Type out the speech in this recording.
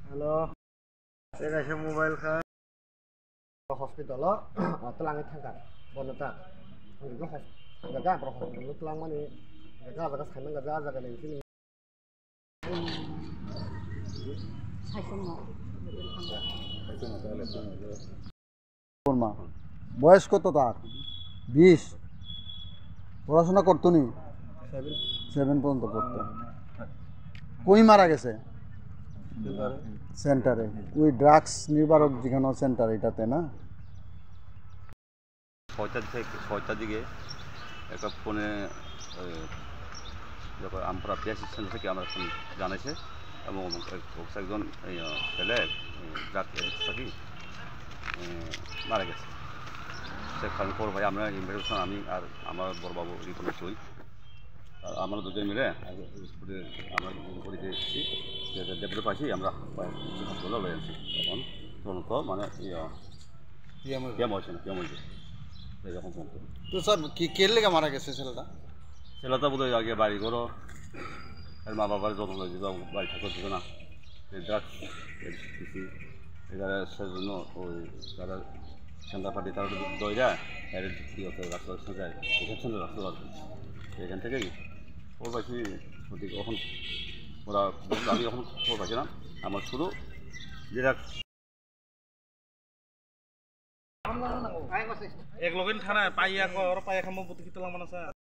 Halo, saya kasih mobile kan. Hospital lo, telangi tangkap, boneta. Itu nggak kan, pro hospital telang mana? Nggak kan, agak sekarang nggak ada kan di sini. মা বয়স কত তার? 20। পড়াশোনা করতো নি? 7 পর্যন্ত পড়তো। কই মারা গেছে? সেন্টারে। ওই ড্রাগস নিবারক যেখানে সেন্টার এটাতে না? 6টার দিকে একটা ফোনে যখন আমরা পিএসসি সেন্টার থেকে আমরা ফোন জানাইছে এবং একজন ছেলে ড্রাগ এডিক্ট থাকি মারা গেছে। সেখানে পর ভাই আমরা ইনভেস্টিগেশন আমি আর আমার বড়বাবু রিপোর্ট করি। আর আমরা দুজন মিলে স্কুলে আমরা করে দিয়েছি ডেপুটি পাইছি আমরা হাসপাতালে লয়ে আনছি। তখন তদন্ত মানে পিএম হয়েছে না, পিএম হয়েছে এরকম তদন্ত। তো স্যার কে লেগে মারা গেছে ছেলেটা? ছেলেটা বোধহয় আগে বাড়ি করো এর মা বাবার যত্ন হয়েছে, বাড়ি থাকতে দিত না, ড্রাগস দিচ্ছি এখানে সেজন্য ওই যারা সেন্টার পার্টি তারা দইরা এর কী হতো রাস্তা যায় এখান সেন্টার রাস্তা পারবে এখান থেকেই খবর পাইছি সঠিক। এখন ওরা আমি এখন খবর পাইছি না, আমার শুধু যেটা এক লগেন খানা পাইয়া পাইয়া খামো বুদ্ধি কিতলা মানে